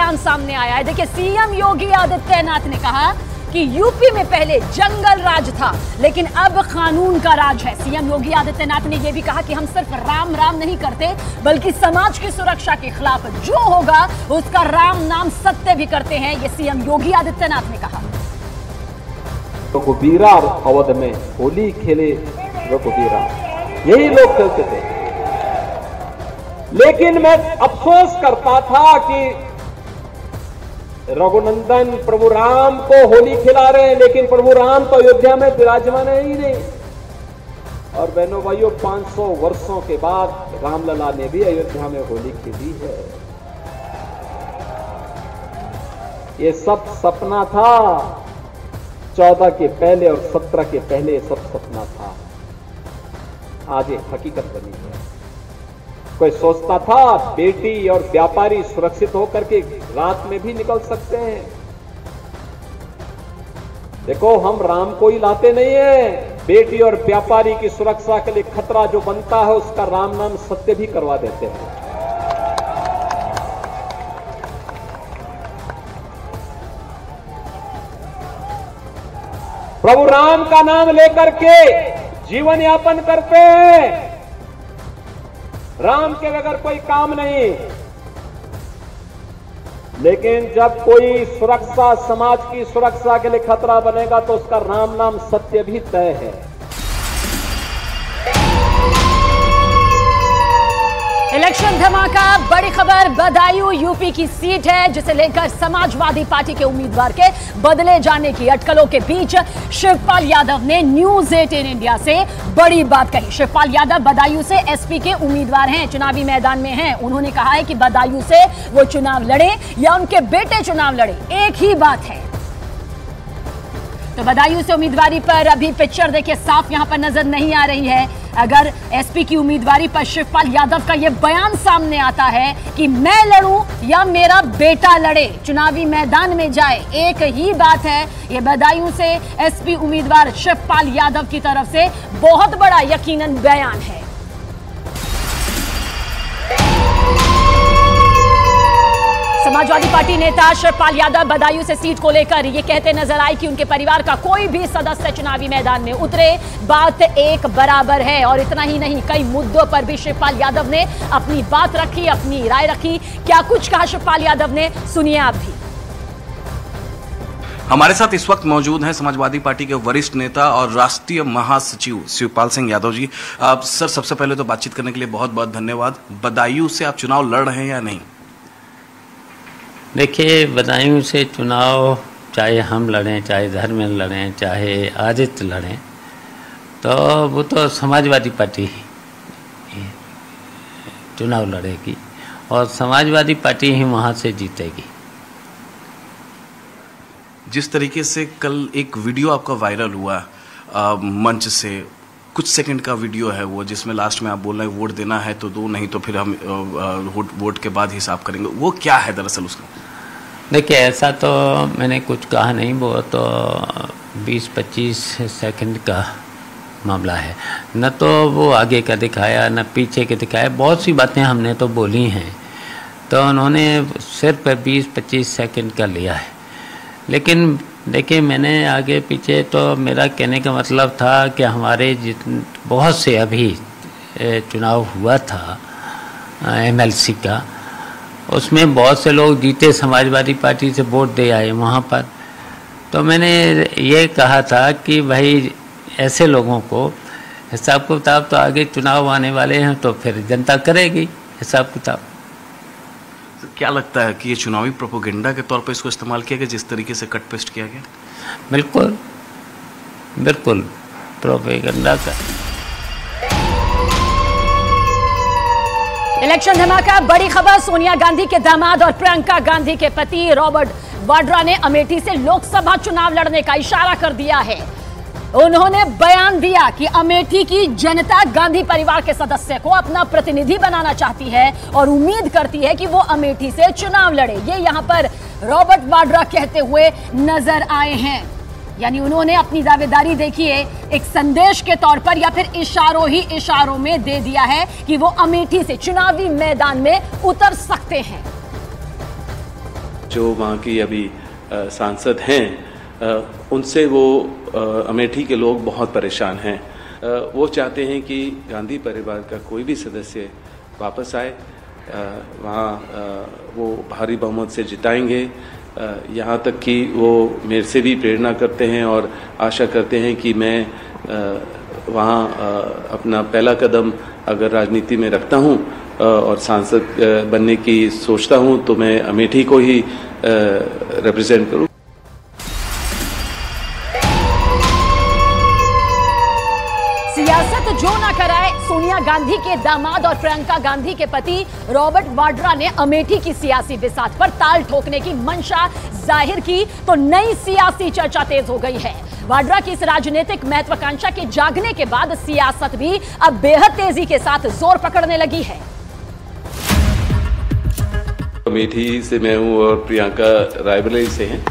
बयान सामने आया है। देखिए, सीएम योगी आदित्यनाथ ने कहा कि यूपी में पहले जंगल राज था, लेकिन अब कानून का राज है। सीएम योगी आदित्यनाथ ने यह भी कहा कि हम सिर्फ राम राम नहीं करते, बल्कि समाज की सुरक्षा के खिलाफ जो होगा उसका राम नाम सत्य भी करते हैं, ये सीएम योगी आदित्यनाथ ने कहा। रघुबीरा अवध में होली खेले रघुबीरा, यही लोग खेलते थे। लेकिन मैं अफसोस करता था कि रघुनंदन प्रभु राम को होली खिला रहे हैं, लेकिन प्रभु राम तो अयोध्या में विराजमान है ही नहीं। और बहनों भाइयों, 500 वर्षों के बाद रामलला ने भी अयोध्या में होली खेली है। ये सब सपना था। 14 के पहले और 17 के पहले सब सपना था, आज ये हकीकत बनी है। कोई सोचता था बेटी और व्यापारी सुरक्षित होकर के रात में भी निकल सकते हैं। देखो, हम राम को ही लाते नहीं है, बेटी और व्यापारी की सुरक्षा के लिए खतरा जो बनता है उसका राम नाम सत्य भी करवा देते हैं। प्रभु राम का नाम लेकर के जीवन यापन करते हैं। राम के बगैर कोई काम नहीं। लेकिन जब कोई सुरक्षा, समाज की सुरक्षा के लिए खतरा बनेगा तो उसका राम नाम सत्य भी तय है। इलेक्शन धमाका, बड़ी खबर। बदायूं यूपी की सीट है जिसे लेकर समाजवादी पार्टी के उम्मीदवार के बदले जाने की अटकलों के बीच शिवपाल यादव ने न्यूज़ 18 इंडिया से बड़ी बात कही। शिवपाल यादव बदायूं से एसपी के उम्मीदवार हैं, चुनावी मैदान में हैं। उन्होंने कहा है कि बदायूं से वो चुनाव लड़े या उनके बेटे चुनाव लड़े, एक ही बात है। तो बदायूं से उम्मीदवारी पर अभी पिक्चर देखिए साफ यहां पर नजर नहीं आ रही है। अगर एसपी की उम्मीदवारी पर शिवपाल यादव का यह बयान सामने आता है कि मैं लड़ूं या मेरा बेटा लड़े, चुनावी मैदान में जाए, एक ही बात है। यह बदायूं से एसपी उम्मीदवार शिवपाल यादव की तरफ से बहुत बड़ा यकीनन बयान है। समाजवादी पार्टी नेता शिवपाल यादव बदायूं से सीट को लेकर ये कहते नजर आए कि उनके परिवार का कोई भी सदस्य चुनावी मैदान में उतरे, बात एक बराबर है। और इतना ही नहीं, कई मुद्दों पर भी शिवपाल यादव ने अपनी बात रखी, अपनी राय रखी। क्या कुछ कहा शिवपाल यादव ने, सुनिए आप भी। हमारे साथ इस वक्त मौजूद हैं समाजवादी पार्टी के वरिष्ठ नेता और राष्ट्रीय महासचिव शिवपाल सिंह यादव जी। सर, सबसे पहले तो बातचीत करने के लिए बहुत बहुत धन्यवाद। बदायूं से आप चुनाव लड़ रहे हैं या नहीं? देखिए, बदायूं से चुनाव चाहे हम लड़ें, चाहे धर्मेंद्र लड़ें, चाहे आदित्य लड़ें, तो वो तो समाजवादी पार्टी ही चुनाव लड़ेगी और समाजवादी पार्टी ही वहाँ से जीतेगी। जिस तरीके से कल एक वीडियो आपका वायरल हुआ मंच से, कुछ सेकंड का वीडियो है वो, जिसमें लास्ट में आप बोल रहे हैं वोट देना है तो दो, नहीं तो फिर हम वोट के बाद हिसाब करेंगे, वो क्या है दरअसल उसका? देखिए, ऐसा तो मैंने कुछ कहा नहीं, वो तो 20-25 सेकंड का मामला है। न तो वो आगे का दिखाया, न पीछे के दिखाया। बहुत सी बातें हमने तो बोली हैं, तो उन्होंने सिर्फ 20-25 सेकंड का लिया है। लेकिन देखिए, मैंने आगे पीछे तो मेरा कहने का मतलब था कि हमारे बहुत से अभी चुनाव हुआ था एमएलसी का, उसमें बहुत से लोग जीते, समाजवादी पार्टी से वोट दे आए वहाँ पर। तो मैंने ये कहा था कि भाई ऐसे लोगों को हिसाब किताब तो आगे चुनाव आने वाले हैं तो फिर जनता करेगी हिसाब किताब। क्या लगता है कि ये चुनावी प्रोपोगेंडा के तौर पर इसको इस्तेमाल किया गया, जिस तरीके से कट पेस्ट किया गया? बिल्कुल बिल्कुल प्रोपेगेंडा का। इलेक्शन धमाका, बड़ी खबर। सोनिया गांधी के दामाद और प्रियंका गांधी के पति रॉबर्ट वाड्रा ने अमेठी से लोकसभा चुनाव लड़ने का इशारा कर दिया है। उन्होंने बयान दिया कि अमेठी की जनता गांधी परिवार के सदस्य को अपना प्रतिनिधि बनाना चाहती है और उम्मीद करती है कि वो अमेठी से चुनाव लड़े। ये यहां पर रॉबर्ट वाड्रा कहते हुए नजर आए हैं। यानी उन्होंने अपनी दावेदारी देखिए एक संदेश के तौर पर या फिर इशारों ही इशारों में दे दिया है कि वो अमेठी से चुनावी मैदान में उतर सकते हैं। जो वहाँ की अभी सांसद हैं उनसे वो अमेठी के लोग बहुत परेशान हैं। वो चाहते हैं कि गांधी परिवार का कोई भी सदस्य वापस आए, वहाँ वो भारी बहुमत से जिताएंगे। यहाँ तक कि वो मेरे से भी प्रेरणा करते हैं और आशा करते हैं कि मैं वहाँ अपना पहला कदम अगर राजनीति में रखता हूँ और सांसद बनने की सोचता हूँ तो मैं अमेठी को ही रिप्रेजेंट करूँ। सियासत जो ना कराए, सोनिया गांधी के दामाद और प्रियंका गांधी के पति रॉबर्ट वाड्रा ने अमेठी की सियासी बिसात पर ताल ठोकने की मंशा जाहिर की तो नई सियासी चर्चा तेज हो गई है। वाड्रा की इस राजनीतिक महत्वाकांक्षा के जागने के बाद सियासत भी अब बेहद तेजी के साथ जोर पकड़ने लगी है। अमेठी से मैं हूँ और प्रियंका रायबरेली से हैं।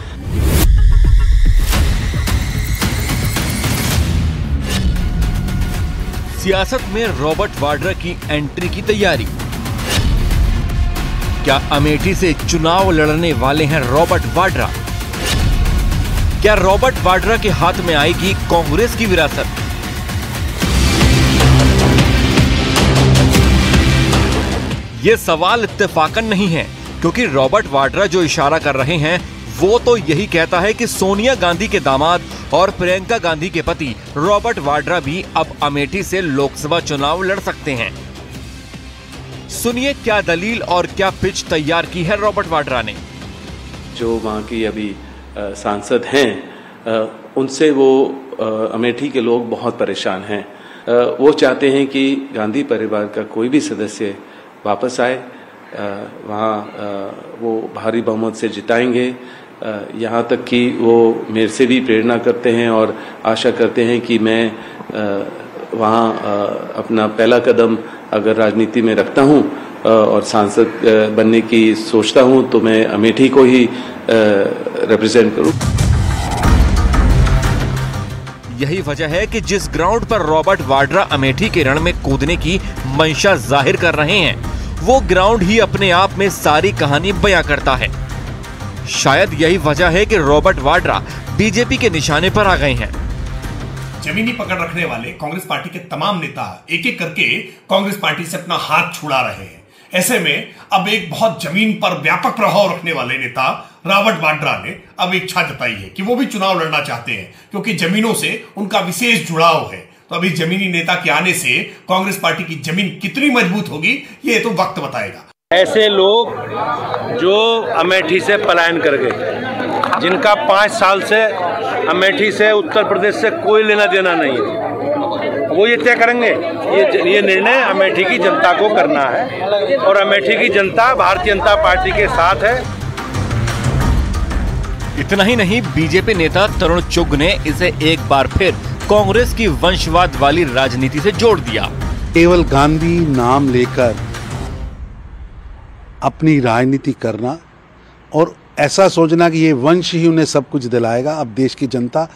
सियासत में रॉबर्ट वाड्रा की एंट्री की तैयारी। क्या अमेठी से चुनाव लड़ने वाले हैं रॉबर्ट वाड्रा? क्या रॉबर्ट वाड्रा के हाथ में आएगी कांग्रेस की विरासत? ये सवाल इत्तेफाकन नहीं है, क्योंकि रॉबर्ट वाड्रा जो इशारा कर रहे हैं वो तो यही कहता है कि सोनिया गांधी के दामाद और प्रियंका गांधी के पति रॉबर्ट वाड्रा भी अब अमेठी से लोकसभा चुनाव लड़ सकते हैं। सुनिए क्या दलील और क्या पिच तैयार की है रॉबर्ट वाड्रा ने। जो वहाँ की अभी सांसद हैं उनसे वो अमेठी के लोग बहुत परेशान हैं। वो चाहते हैं कि गांधी परिवार का कोई भी सदस्य वापस आए, वहाँ वो भारी बहुमत से जिताएंगे। यहाँ तक कि वो मेरे से भी प्रेरणा करते हैं और आशा करते हैं कि मैं वहाँ अपना पहला कदम अगर राजनीति में रखता हूँ और सांसद बनने की सोचता हूँ तो मैं अमेठी को ही रिप्रेजेंट करूँ। यही वजह है कि जिस ग्राउंड पर रॉबर्ट वाड्रा अमेठी के रण में कूदने की मंशा जाहिर कर रहे हैं वो ग्राउंड ही अपने आप में सारी कहानी बयां करता है। शायद यही वजह है कि रॉबर्ट वाड्रा बीजेपी के निशाने पर आ गए हैं। जमीनी पकड़ रखने वाले कांग्रेस पार्टी के तमाम नेता एक एक करके कांग्रेस पार्टी से अपना हाथ छुड़ा रहे हैं। ऐसे में अब एक बहुत जमीन पर व्यापक प्रभाव रखने वाले नेता रॉबर्ट वाड्रा ने अब इच्छा जताई है कि वो भी चुनाव लड़ना चाहते हैं, क्योंकि जमीनों से उनका विशेष जुड़ाव है। तो अभी जमीनी नेता के आने से कांग्रेस पार्टी की जमीन कितनी मजबूत होगी ये तो वक्त बताएगा। ऐसे लोग जो अमेठी से पलायन कर गए, जिनका 5 साल से अमेठी से उत्तर प्रदेश से कोई लेना देना नहीं है, वो ये तय करेंगे। ये निर्णय अमेठी की जनता को करना है और अमेठी की जनता भारतीय जनता पार्टी के साथ है। इतना ही नहीं, बीजेपी नेता तरुण चुग ने इसे एक बार फिर कांग्रेस की वंशवाद वाली राजनीति से जोड़ दिया। केवल गांधी नाम लेकर अपनी राजनीति करना और ऐसा सोचना कि ये वंश ही उन्हें सब कुछ दिलाएगा। अब देश की जनता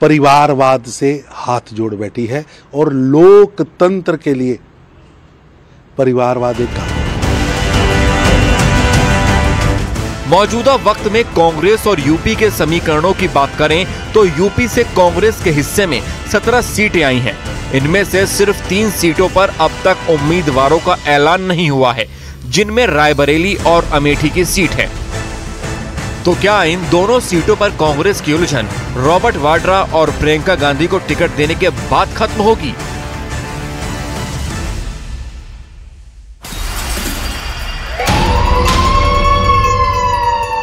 परिवारवाद से हाथ जोड़ बैठी है और लोकतंत्र के लिए परिवारवाद एक घातक। मौजूदा वक्त में कांग्रेस और यूपी के समीकरणों की बात करें तो यूपी से कांग्रेस के हिस्से में 17 सीटें आई हैं। इनमें से सिर्फ 3 सीटों पर अब तक उम्मीदवारों का ऐलान नहीं हुआ है, जिनमें रायबरेली और अमेठी की सीट है। तो क्या इन दोनों सीटों पर कांग्रेस की उलझन रॉबर्ट वाड्रा और प्रियंका गांधी को टिकट देने के बाद खत्म होगी?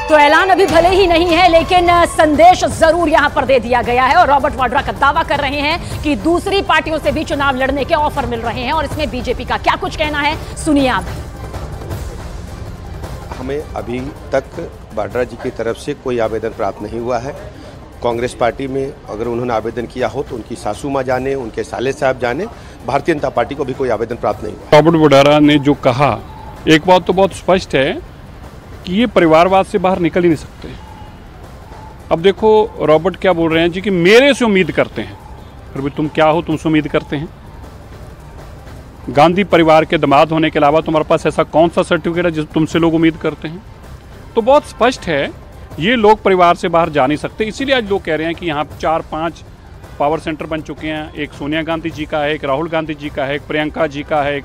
तो ऐलान अभी भले ही नहीं है, लेकिन संदेश जरूर यहां पर दे दिया गया है और रॉबर्ट वाड्रा का दावा कर रहे हैं कि दूसरी पार्टियों से भी चुनाव लड़ने के ऑफर मिल रहे हैं और इसमें बीजेपी का क्या कुछ कहना है, सुनिए आप। हमें अभी तक वाड्रा जी की तरफ से कोई आवेदन प्राप्त नहीं हुआ है। कांग्रेस पार्टी में अगर उन्होंने आवेदन किया हो तो उनकी सासू माँ जाने, उनके साले साहब जाने, भारतीय जनता पार्टी को भी कोई आवेदन प्राप्त नहीं हुआ। रॉबर्ट वाड्रा ने जो कहा, एक बात तो बहुत स्पष्ट है कि ये परिवारवाद से बाहर निकल ही नहीं सकते। अब देखो रॉबर्ट क्या बोल रहे हैं जी कि मेरे से उम्मीद करते हैं। फिर भी तुम क्या हो, तुमसे उम्मीद करते हैं? गांधी परिवार के दामाद होने के अलावा तुम्हारे पास ऐसा कौन सा सर्टिफिकेट है जिस तुमसे लोग उम्मीद करते हैं? तो बहुत स्पष्ट है ये लोग परिवार से बाहर जा नहीं सकते। इसीलिए आज लोग कह रहे हैं कि यहाँ 4-5 पावर सेंटर बन चुके हैं। एक सोनिया गांधी जी का है, एक राहुल गांधी जी का है, एक प्रियंका जी का है, एक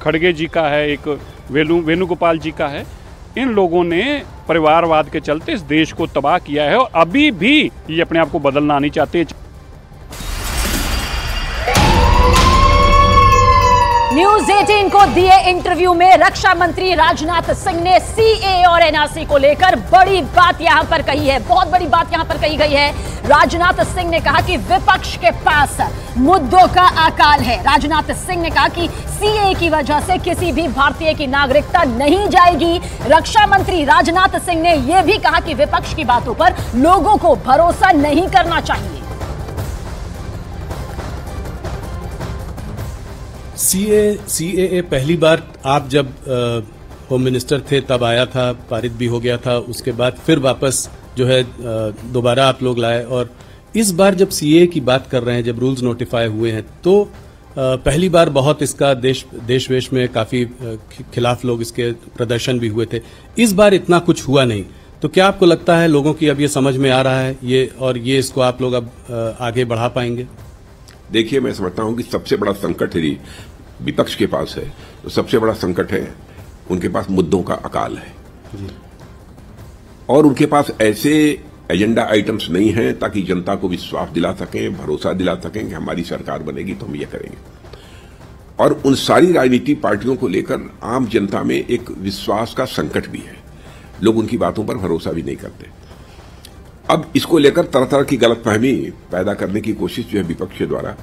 खड़गे जी का है, एक वेणुगोपाल जी का है। इन लोगों ने परिवारवाद के चलते इस देश को तबाह किया है और अभी भी ये अपने आप को बदलना नहीं चाहते। न्यूज 18 को दिए इंटरव्यू में रक्षा मंत्री राजनाथ सिंह ने सीएए और एनआरसी को लेकर बड़ी बात यहां पर कही है। बहुत बड़ी बात यहां पर कही गई है। राजनाथ सिंह ने कहा कि विपक्ष के पास मुद्दों का अकाल है। राजनाथ सिंह ने कहा कि सीएए की वजह से किसी भी भारतीय की नागरिकता नहीं जाएगी। रक्षा मंत्री राजनाथ सिंह ने यह भी कहा कि विपक्ष की बातों पर लोगों को भरोसा नहीं करना चाहिए। सीएए पहली बार आप जब होम मिनिस्टर थे तब आया था, पारित भी हो गया था। उसके बाद फिर वापस जो है दोबारा आप लोग लाए और इस बार जब सीएए की बात कर रहे हैं, जब रूल्स नोटिफाई हुए हैं तो पहली बार बहुत इसका देश वेश में काफी खिलाफ लोग इसके प्रदर्शन भी हुए थे। इस बार इतना कुछ हुआ नहीं, तो क्या आपको लगता है लोगों की अब ये समझ में आ रहा है ये इसको आप लोग अब आगे बढ़ा पाएंगे? देखिए, मैं समझता हूं कि सबसे बड़ा संकट यदि विपक्ष के पास है तो सबसे बड़ा संकट है उनके पास मुद्दों का अकाल है और उनके पास ऐसे एजेंडा आइटम्स नहीं हैं ताकि जनता को विश्वास दिला सकें, भरोसा दिला सकें कि हमारी सरकार बनेगी तो हम ये करेंगे। और उन सारी राजनीतिक पार्टियों को लेकर आम जनता में एक विश्वास का संकट भी है। लोग उनकी बातों पर भरोसा भी नहीं करते। अब इसको लेकर तरह तरह की गलतफहमी पैदा करने की कोशिश जो है विपक्ष के द्वारा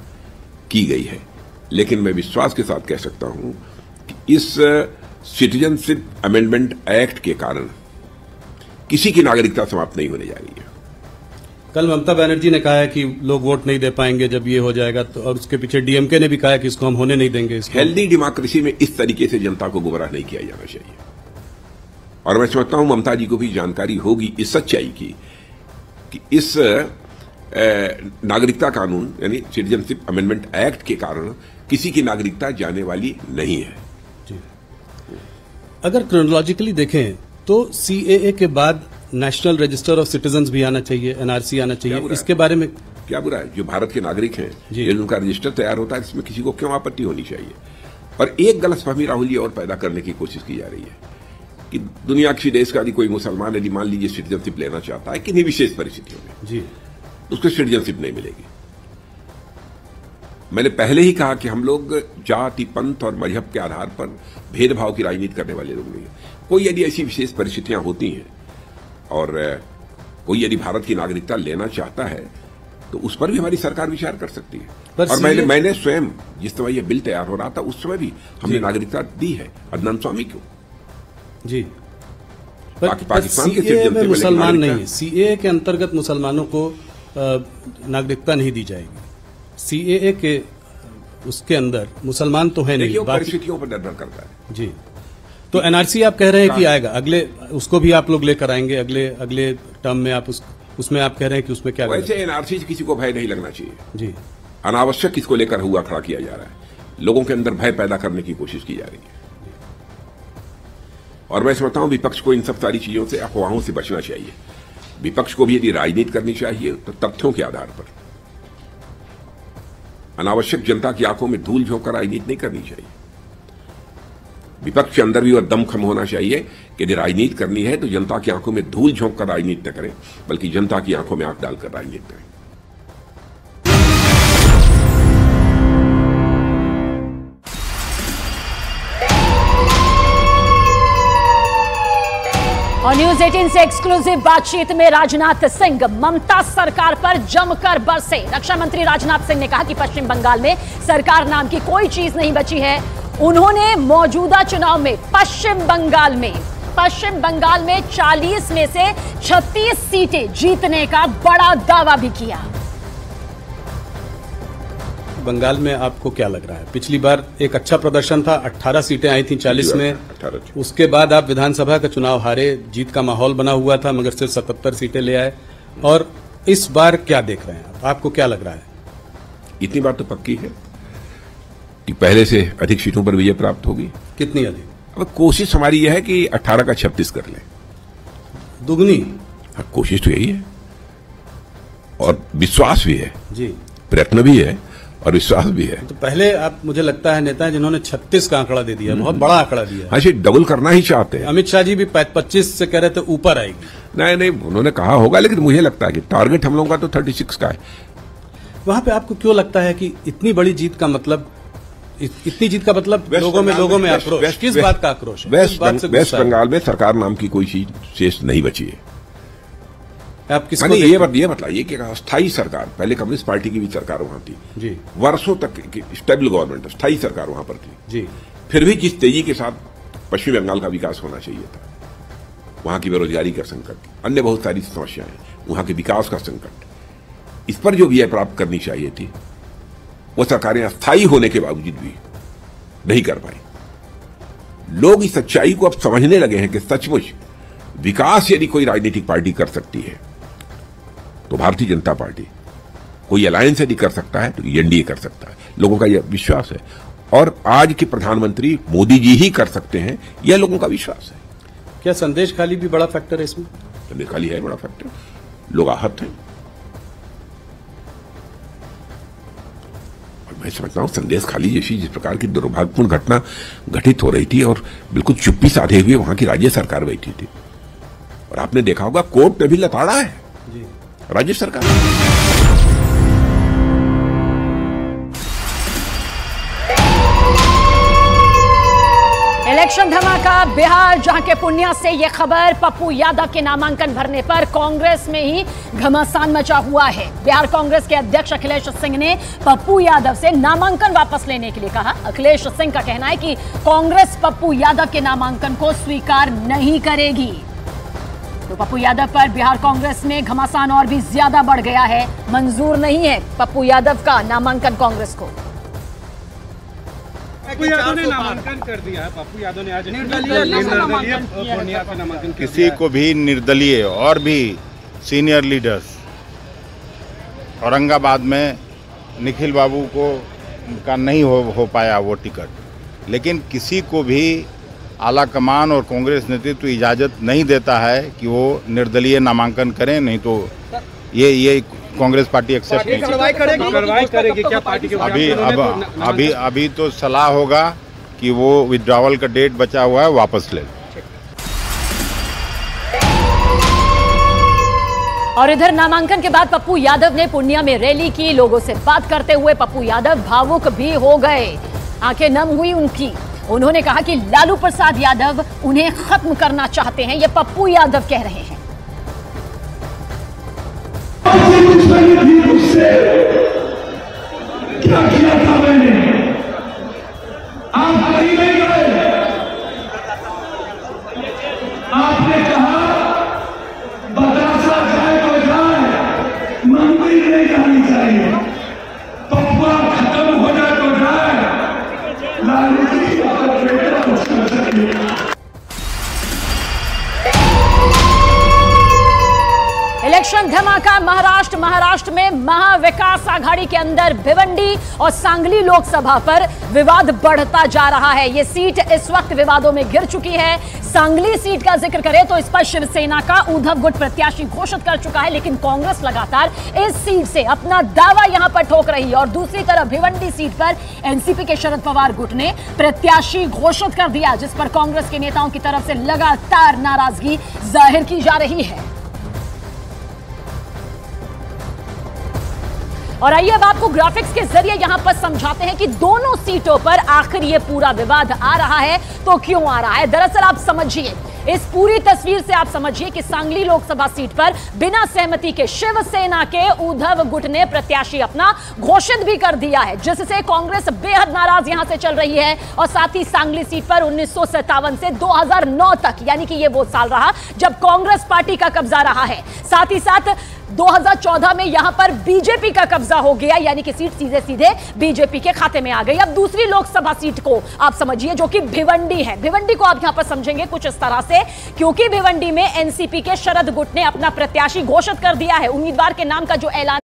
की गई है, लेकिन मैं विश्वास के साथ कह सकता हूं कि इस सिटीजनशिप अमेंडमेंट एक्ट के कारण किसी की नागरिकता समाप्त नहीं होने जा रही है। कल ममता बनर्जी ने कहा है कि लोग वोट नहीं दे पाएंगे जब ये हो जाएगा, तो और उसके पीछे डीएमके ने भी कहा है कि इसको हम होने नहीं देंगे। हेल्दी डेमोक्रेसी में इस तरीके से जनता को गुमराह नहीं किया जाना चाहिए और मैं समझता हूं ममता जी को भी जानकारी होगी इस सच्चाई की कि इस नागरिकता कानून यानी सिटीजनशिप अमेंडमेंट एक्ट के कारण किसी की नागरिकता जाने वाली नहीं है। जी। अगर क्रोनोलॉजिकली देखें तो सीएए के बाद नेशनल रजिस्टर ऑफ सिटीजन्स भी आना चाहिए, एनआरसी आना चाहिए, इसके बारे में क्या बुरा है? जो भारत के नागरिक हैं, ये उनका रजिस्टर तैयार होता है, इसमें किसी को क्यों आपत्ति होनी चाहिए? और एक गलतफहमी राहुल जी और पैदा करने की कोशिश की जा रही है कि दुनिया किसी देश का यदि कोई मुसलमान यदि मान लीजिए सिटीजनशिप लेना चाहता है किन्हीं विशेष परिस्थितियों में जी उसको सिटीजनशिप नहीं मिलेगी। मैंने पहले ही कहा कि हम लोग जाति, पंथ और मजहब के आधार पर भेदभाव की राजनीति करने वाले लोग नहीं हैं। कोई यदि ऐसी विशेष परिस्थितियां होती हैं और कोई यदि भारत की नागरिकता लेना चाहता है तो उस पर भी हमारी सरकार विचार कर सकती है। और मैंने स्वयं जिस समय यह बिल तैयार हो रहा था उस समय भी हमने नागरिकता दी है अदनान स्वामी को। जी, पाकिस्तान के सीएए में मुसलमान नहीं है। सीएए के अंतर्गत मुसलमानों को नागरिकता नहीं दी जाएगी। सीएए के उसके अंदर मुसलमान तो है नहीं, परिस्थितियों पर निर्भर करता है। जी, तो एनआरसी आप कह रहे हैं कि आएगा अगले, उसको भी आप लोग लेकर आएंगे अगले टर्म में। आप उसमें आप कह रहे हैं कि उसमें क्या वैसे एनआरसी से किसी को भय नहीं लगना चाहिए जी। अनावश्यक इसको लेकर हुआ खड़ा किया जा रहा है, लोगों के अंदर भय पैदा करने की कोशिश की जा रही है। और मैं समझता हूं विपक्ष को इन सब सारी चीजों से, अफवाहों से बचना चाहिए। विपक्ष को भी यदि राजनीति करनी चाहिए तो तथ्यों के आधार पर, अनावश्यक जनता की आंखों में धूल झोंक कर राजनीति नहीं करनी चाहिए। विपक्ष के अंदर भी वह दमखम होना चाहिए कि यदि राजनीति करनी है तो जनता की आंखों में धूल झोंक कर राजनीति न करें, बल्कि जनता की आंखों में आंख डालकर राजनीति करें। और न्यूज 18 से एक्सक्लूसिव बातचीत में राजनाथ सिंह ममता सरकार पर जमकर बरसे। रक्षा मंत्री राजनाथ सिंह ने कहा कि पश्चिम बंगाल में सरकार नाम की कोई चीज नहीं बची है। उन्होंने मौजूदा चुनाव में पश्चिम बंगाल में 40 में से 36 सीटें जीतने का बड़ा दावा भी किया। बंगाल में आपको क्या लग रहा है? पिछली बार एक अच्छा प्रदर्शन था, 18 सीटें आई थी 40 में। उसके बाद आप विधानसभा का चुनाव हारे, जीत का माहौल बना हुआ था, मगर सिर्फ 77 सीटें ले आए। और इस बार क्या देख रहे हैं आपको क्या लग रहा है? इतनी बात तो पक्की है कि पहले से अधिक सीटों पर विजय प्राप्त होगी। कितनी अधिक? अब कोशिश हमारी यह है कि 18 का 36 कर लें। दुगनी। कोशिश तो यही है और विश्वास भी है जी, प्रयत्न भी है और विश्वास भी है। तो पहले आप, मुझे लगता है नेता है जिन्होंने 36 का आंकड़ा दे दिया, बहुत बड़ा आंकड़ा दिया। हाँ, डबल करना ही चाहते हैं। अमित शाह जी भी 25 से कह रहे थे ऊपर आएगी। नहीं, उन्होंने कहा होगा, लेकिन मुझे लगता है कि टारगेट हम लोगों का तो 36 का है। वहां पे आपको क्यों लगता है कि इतनी बड़ी जीत का मतलब, इतनी जीत का मतलब लोगों में आक्रोश, किस बात का आक्रोश है? वेस्ट बंगाल में सरकार नाम की कोई चीज शेष नहीं बची है। आप किसको ये बताइए कि अस्थायी सरकार, पहले कम्युनिस्ट पार्टी की भी सरकार वहां थी जी, वर्षों तक स्टेबल गवर्नमेंट, स्थायी सरकार वहां पर थी जी, फिर भी जिस तेजी के साथ पश्चिम बंगाल का विकास होना चाहिए था, वहां की बेरोजगारी का संकट, अन्य बहुत सारी समस्याएं, वहां के विकास का संकट, इस पर जो विजय प्राप्त करनी चाहिए थी वो सरकारें अस्थायी होने के बावजूद भी नहीं कर पाई। लोग इस सच्चाई को अब समझने लगे हैं कि सचमुच विकास यदि कोई राजनीतिक पार्टी कर सकती है तो भारतीय जनता पार्टी, कोई अलायंस यदि कर सकता है तो एनडीए कर सकता है। लोगों का यह विश्वास है और आज के प्रधानमंत्री मोदी जी ही कर सकते हैं, यह लोगों का विश्वास है। क्या संदेश खाली भी बड़ा फैक्टर है इसमें? संदेश खाली है बड़ा फैक्टर, लोग आहत हैं। मैं समझता हूं संदेश खाली जैसी जिस प्रकार की दुर्भाग्यपूर्ण घटना घटित हो रही थी और बिल्कुल चुप्पी साधे हुए वहां की राज्य सरकार बैठी थी, और आपने देखा होगा कोर्ट ने भी लताड़ा है जी राज्य सरकार। इलेक्शन धमाका बिहार, जहां के पूर्णिया से यह खबर, पप्पू यादव के नामांकन भरने पर कांग्रेस में ही घमासान मचा हुआ है। बिहार कांग्रेस के अध्यक्ष अखिलेश सिंह ने पप्पू यादव से नामांकन वापस लेने के लिए कहा। अखिलेश सिंह का कहना है कि कांग्रेस पप्पू यादव के नामांकन को स्वीकार नहीं करेगी। तो पप्पू यादव पर बिहार कांग्रेस में घमासान और भी ज्यादा बढ़ गया है। मंजूर नहीं है पप्पू यादव का नामांकन कांग्रेस को। पप्पू यादव ने नामांकन कर दिया है। पप्पू यादव ने आज नामांकन किसी को भी निर्दलीय और भी सीनियर लीडर्स, औरंगाबाद में निखिल बाबू का नहीं हो पाया वो टिकट, लेकिन किसी को भी आला कमान और कांग्रेस नेतृत्व इजाज़त नहीं देता है कि वो निर्दलीय नामांकन करें, नहीं तो ये कांग्रेस पार्टी एक्सेप्ट नहीं करेगी। क्या पार्टी के अभी तो सलाह होगा कि वो विड्रॉवल का डेट बचा हुआ है वापस ले। और इधर नामांकन के बाद पप्पू यादव ने पूर्णिया में रैली की। लोगों से बात करते हुए पप्पू यादव भावुक भी हो गए, आंखें नम हुई उनकी। उन्होंने कहा कि लालू प्रसाद यादव उन्हें खत्म करना चाहते हैं, ये पप्पू यादव कह रहे हैं। क्या किया था मैंने, आप कहीं नहीं गए। आपने कहा बतासा जाए तो जाए, मंदिर नहीं जानी चाहिए, पप्पा खत्म हो जाए तो जाए, लालू जी और बेटा कुछ कर सके। इलेक्शन धमाका महाराष्ट्र में महाविकास आघाड़ी के अंदर भिवंडी और सांगली लोकसभा पर विवाद बढ़ता जा रहा है। ये सीट इस वक्त विवादों में घिर चुकी है। सांगली सीट का जिक्र करें तो इस पर शिवसेना का उद्धव गुट प्रत्याशी घोषित कर चुका है, लेकिन कांग्रेस लगातार इस सीट से अपना दावा यहां पर ठोक रही है। और दूसरी तरफ भिवंडी सीट पर एनसीपी के शरद पवार गुट ने प्रत्याशी घोषित कर दिया, जिस पर कांग्रेस के नेताओं की तरफ से लगातार नाराजगी जाहिर की जा रही है। और आइए अब आपको ग्राफिक्स के जरिए यहां पर समझाते हैं कि दोनों सीटों पर आखिर ये पूरा विवाद आ रहा है तो क्यों आ रहा है। दरअसल आप समझिए, इस पूरी तस्वीर से आप समझिए कि सांगली लोकसभा सीट पर बिना सहमति के शिवसेना के उद्धव गुट ने प्रत्याशी अपना घोषित भी कर दिया है, जिससे कांग्रेस बेहद नाराज यहां से चल रही है। और साथ ही सांगली सीट पर 1957 से 2009 तक, यानी कि ये वो साल रहा जब कांग्रेस पार्टी का कब्जा रहा है। साथ ही साथ 2014 में यहां पर बीजेपी का कब्जा हो गया, यानी कि सीट सीधे सीधे बीजेपी के खाते में आ गई। अब दूसरी लोकसभा सीट को आप समझिए, जो कि भिवंडी है। भिवंडी को आप यहां पर समझेंगे कुछ इस तरह से, क्योंकि भिवंडी में एनसीपी के शरद गुट ने अपना प्रत्याशी घोषित कर दिया है। उम्मीदवार के नाम का जो ऐलान